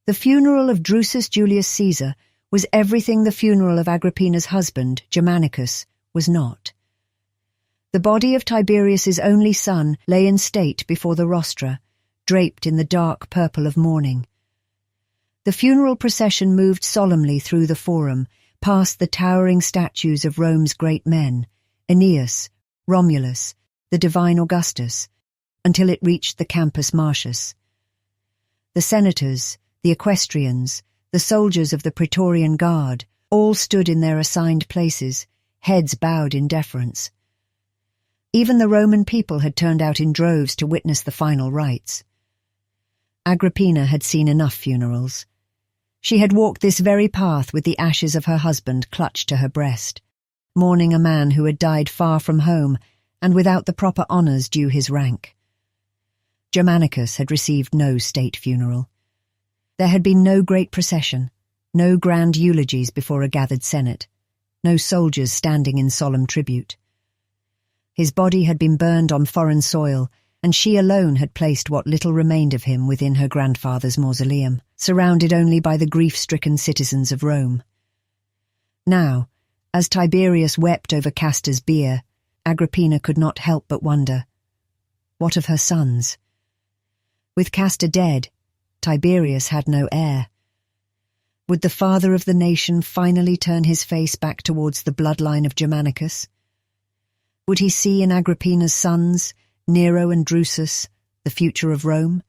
The funeral of Drusus Julius Caesar was everything the funeral of Agrippina's husband, Germanicus, was not. The body of Tiberius's only son lay in state before the rostra, draped in the dark purple of mourning. The funeral procession moved solemnly through the forum, past the towering statues of Rome's great men, Aeneas, Romulus, the divine Augustus, until it reached the Campus Martius. The senators, the equestrians, the soldiers of the Praetorian Guard, all stood in their assigned places, heads bowed in deference. Even the Roman people had turned out in droves to witness the final rites. Agrippina had seen enough funerals. She had walked this very path with the ashes of her husband clutched to her breast, mourning a man who had died far from home and without the proper honours due his rank. Germanicus had received no state funeral. There had been no great procession, no grand eulogies before a gathered senate, no soldiers standing in solemn tribute. His body had been burned on foreign soil, and she alone had placed what little remained of him within her grandfather's mausoleum, surrounded only by the grief-stricken citizens of Rome. Now, as Tiberius wept over Castor's bier, Agrippina could not help but wonder, what of her sons? With Castor dead, Tiberius had no heir. Would the father of the nation finally turn his face back towards the bloodline of Germanicus? Would he see in Agrippina's sons, Nero and Drusus, the future of Rome?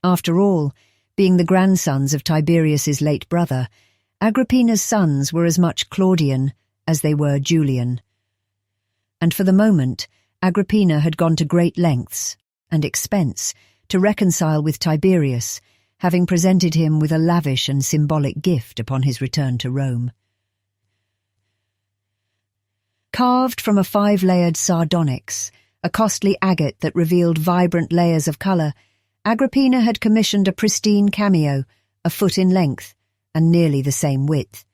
After all, being the grandsons of Tiberius's late brother, Agrippina's sons were as much Claudian as they were Julian. And for the moment, Agrippina had gone to great lengths and expense to reconcile with Tiberius, having presented him with a lavish and symbolic gift upon his return to Rome. Carved from a 5-layered sardonyx, a costly agate that revealed vibrant layers of colour, Agrippina had commissioned a pristine cameo, a foot in length and nearly the same width.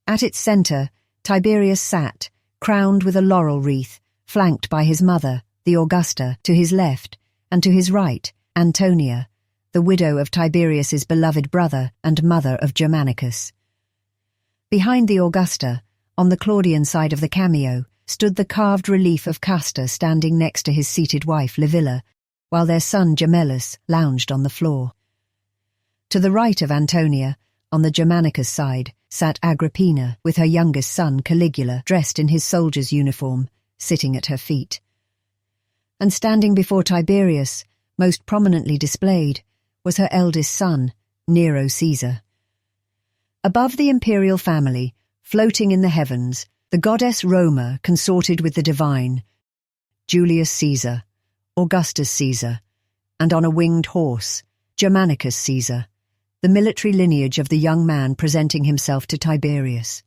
At its centre, Tiberius sat, crowned with a laurel wreath, flanked by his mother, the Augusta, to his left, and to his right, Antonia, the widow of Tiberius's beloved brother and mother of Germanicus. Behind the Augusta, on the Claudian side of the cameo, stood the carved relief of Castor standing next to his seated wife Livilla, while their son Gemellus lounged on the floor. To the right of Antonia, on the Germanicus side, sat Agrippina with her youngest son Caligula dressed in his soldier's uniform, sitting at her feet. And standing before Tiberius, most prominently displayed, was her eldest son, Nero Caesar. Above the imperial family, floating in the heavens, the goddess Roma consorted with the divine, Julius Caesar, Augustus Caesar, and on a winged horse, Germanicus Caesar, the military lineage of the young man presenting himself to Tiberius.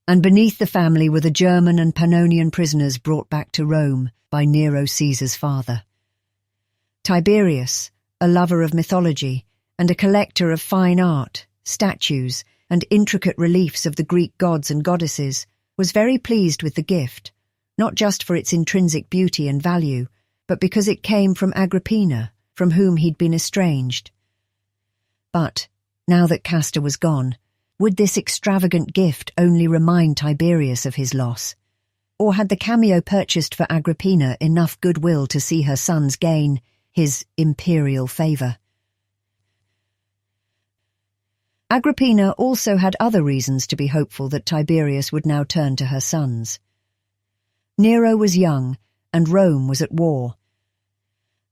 And beneath the family were the German and Pannonian prisoners brought back to Rome by Nero Caesar's father. Tiberius, a lover of mythology and a collector of fine art, statues, and intricate reliefs of the Greek gods and goddesses, was very pleased with the gift, not just for its intrinsic beauty and value, but because it came from Agrippina, from whom he'd been estranged. But, now that Castor was gone, would this extravagant gift only remind Tiberius of his loss? Or had the cameo purchased for Agrippina enough goodwill to see her sons gain his imperial favour? Agrippina also had other reasons to be hopeful that Tiberius would now turn to her sons. Nero was young, and Rome was at war.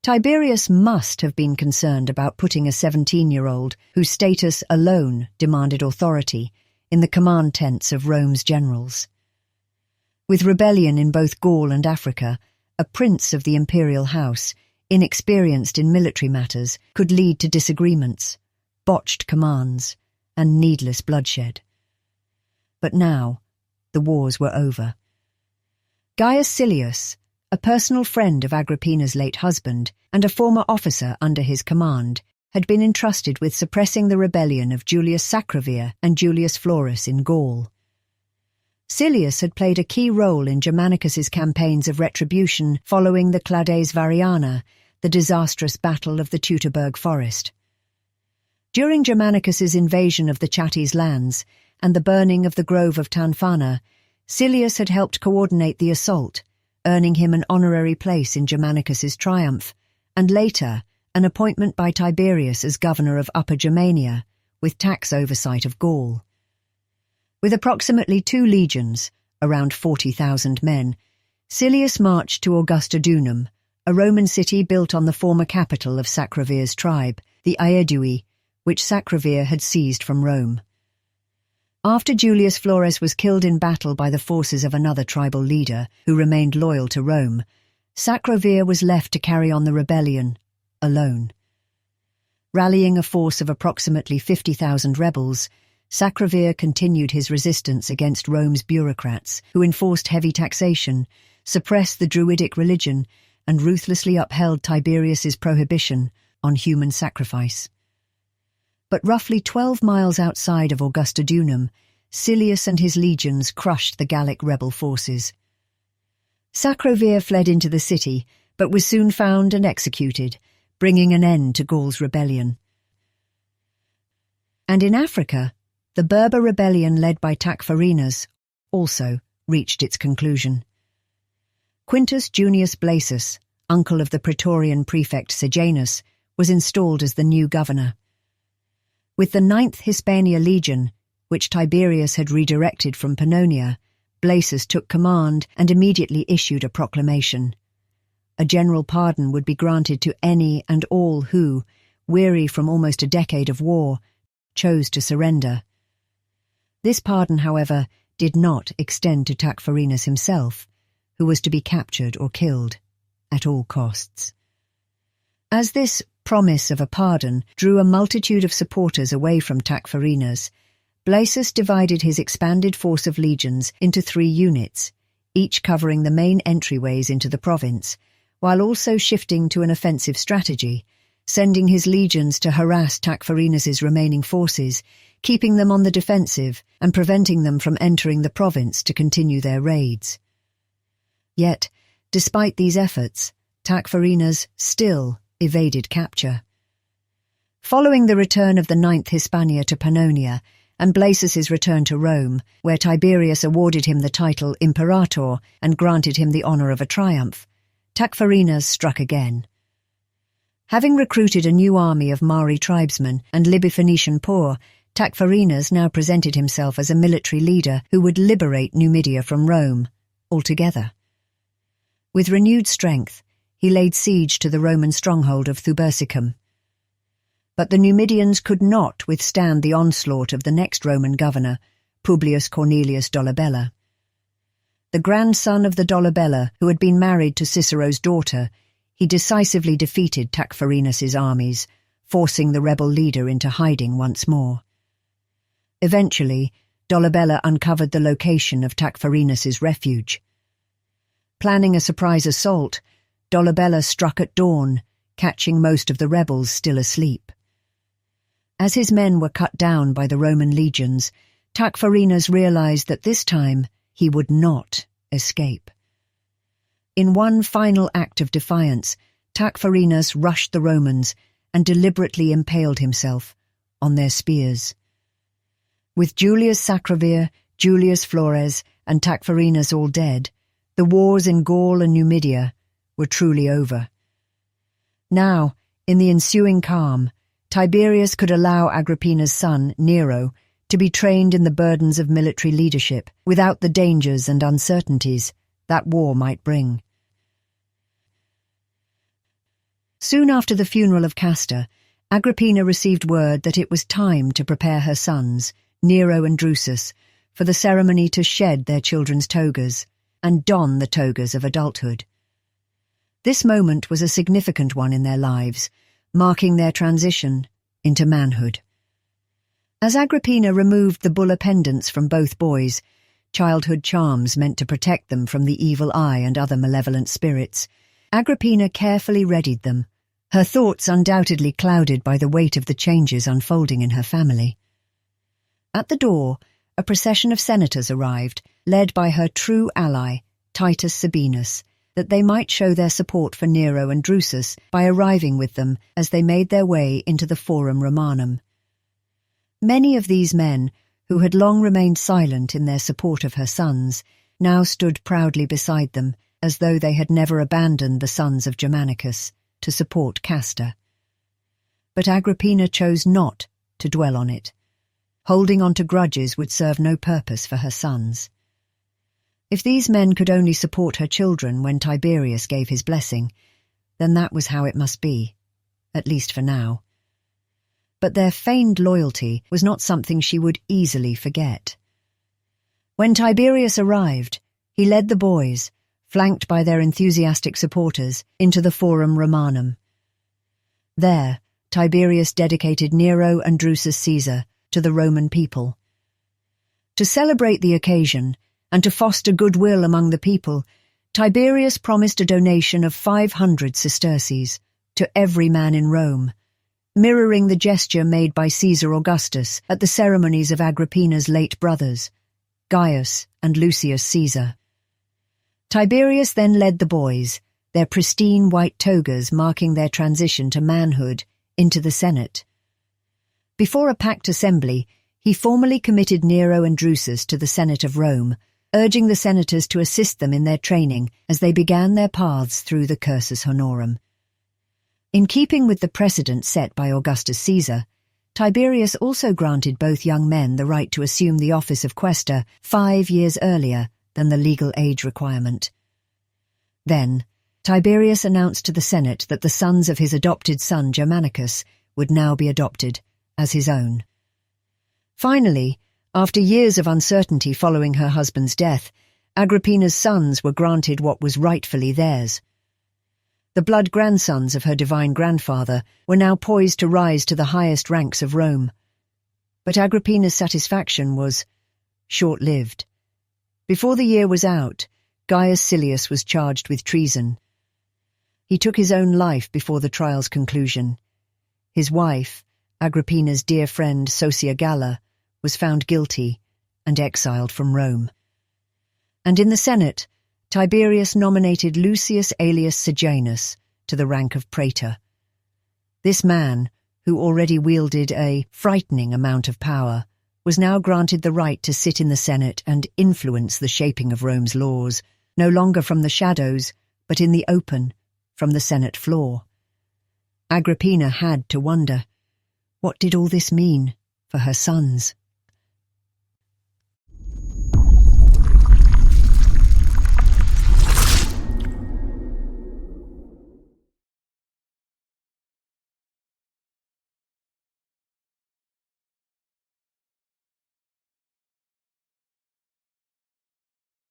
Tiberius must have been concerned about putting a 17-year-old, whose status alone demanded authority, in the command tents of Rome's generals. With rebellion in both Gaul and Africa, a prince of the imperial house, inexperienced in military matters, could lead to disagreements, botched commands, and needless bloodshed. But now, the wars were over. Gaius Silius, a personal friend of Agrippina's late husband and a former officer under his command, had been entrusted with suppressing the rebellion of Julius Sacrovir and Julius Florus in Gaul. Silius had played a key role in Germanicus's campaigns of retribution following the Clades Variana, the disastrous battle of the Teutoburg forest. During Germanicus's invasion of the Chatys lands and the burning of the grove of Tanfana, Silius had helped coordinate the assault, earning him an honorary place in Germanicus's triumph, and later an appointment by Tiberius as governor of Upper Germania, with tax oversight of Gaul. With approximately 2 legions, around 40,000 men, Silius marched to Augustodunum, a Roman city built on the former capital of Sacrovir's tribe, the Aedui, which Sacrovir had seized from Rome. After Julius Flores was killed in battle by the forces of another tribal leader who remained loyal to Rome, Sacrovir was left to carry on the rebellion, alone. Rallying a force of approximately 50,000 rebels, Sacrovir continued his resistance against Rome's bureaucrats, who enforced heavy taxation, suppressed the Druidic religion, and ruthlessly upheld Tiberius's prohibition on human sacrifice. But roughly 12 miles outside of Augustodunum, Silius and his legions crushed the Gallic rebel forces. Sacrovir fled into the city, but was soon found and executed, bringing an end to Gaul's rebellion. And in Africa, the Berber rebellion led by Tacfarinas also reached its conclusion. Quintus Junius Blasus, uncle of the Praetorian prefect Sejanus, was installed as the new governor. With the 9th Hispania Legion, which Tiberius had redirected from Pannonia, Blasus took command and immediately issued a proclamation. A general pardon would be granted to any and all who, weary from almost a decade of war, chose to surrender. This pardon, however, did not extend to Tacfarinas himself, who was to be captured or killed, at all costs. As this promise of a pardon drew a multitude of supporters away from Tacfarinas, Blasus divided his expanded force of legions into 3 units, each covering the main entryways into the province, while also shifting to an offensive strategy, sending his legions to harass Tacfarinas's remaining forces, keeping them on the defensive and preventing them from entering the province to continue their raids. Yet, despite these efforts, Tacfarinas still evaded capture. Following the return of the 9th Hispania to Pannonia and Blasus's return to Rome, where Tiberius awarded him the title Imperator and granted him the honour of a triumph, Tacfarinas struck again. Having recruited a new army of Mari tribesmen and Libyphoenician poor, Tacfarinas now presented himself as a military leader who would liberate Numidia from Rome altogether. With renewed strength, he laid siege to the Roman stronghold of Thubursicum. But the Numidians could not withstand the onslaught of the next Roman governor, Publius Cornelius Dolabella. The grandson of the Dolabella, who had been married to Cicero's daughter, he decisively defeated Tacfarinas's armies, forcing the rebel leader into hiding once more. Eventually, Dolabella uncovered the location of Tacfarinas's refuge. Planning a surprise assault, Dolabella struck at dawn, catching most of the rebels still asleep. As his men were cut down by the Roman legions, Tacfarinas realized that this time he would not escape. In one final act of defiance, Tacfarinas rushed the Romans and deliberately impaled himself on their spears. With Julius Sacrovir, Julius Flores, and Tacfarinas all dead, the wars in Gaul and Numidia were truly over. Now, in the ensuing calm, Tiberius could allow Agrippina's son, Nero, to be trained in the burdens of military leadership without the dangers and uncertainties that war might bring. Soon after the funeral of Castor, Agrippina received word that it was time to prepare her sons, Nero and Drusus, for the ceremony to shed their children's togas and don the togas of adulthood. This moment was a significant one in their lives, marking their transition into manhood. As Agrippina removed the bulla pendants from both boys, childhood charms meant to protect them from the evil eye and other malevolent spirits, Agrippina carefully readied them, her thoughts undoubtedly clouded by the weight of the changes unfolding in her family. At the door, a procession of senators arrived, led by her true ally, Titus Sabinus, that they might show their support for Nero and Drusus by arriving with them as they made their way into the Forum Romanum, Many of these men, who had long remained silent in their support of her sons, now stood proudly beside them, as though they had never abandoned the sons of Germanicus to support Castor. But Agrippina chose not to dwell on it. Holding on to grudges would serve no purpose for her sons. If these men could only support her children when Tiberius gave his blessing, then that was how it must be, at least for now. But their feigned loyalty was not something she would easily forget. When Tiberius arrived, he led the boys, flanked by their enthusiastic supporters, into the Forum Romanum. There, Tiberius dedicated Nero and Drusus Caesar to the Roman people. To celebrate the occasion, and to foster goodwill among the people, Tiberius promised a donation of 500 sesterces to every man in Rome, mirroring the gesture made by Caesar Augustus at the ceremonies of Agrippina's late brothers, Gaius and Lucius Caesar. Tiberius then led the boys, their pristine white togas marking their transition to manhood, into the Senate. Before a packed assembly, he formally committed Nero and Drusus to the Senate of Rome, urging the senators to assist them in their training as they began their paths through the cursus honorum. In keeping with the precedent set by Augustus Caesar, Tiberius also granted both young men the right to assume the office of quaestor 5 years earlier than the legal age requirement. Then, Tiberius announced to the Senate that the sons of his adopted son Germanicus would now be adopted as his own. Finally, after years of uncertainty following her husband's death, Agrippina's sons were granted what was rightfully theirs. The blood grandsons of her divine grandfather were now poised to rise to the highest ranks of Rome. But Agrippina's satisfaction was short-lived. Before the year was out, Gaius Silius was charged with treason. He took his own life before the trial's conclusion. His wife, Agrippina's dear friend Socia Galla, was found guilty and exiled from Rome. And in the Senate, Tiberius nominated Lucius Aelius Sejanus to the rank of praetor. This man, who already wielded a frightening amount of power, was now granted the right to sit in the Senate and influence the shaping of Rome's laws, no longer from the shadows, but in the open, from the Senate floor. Agrippina had to wonder, what did all this mean for her sons?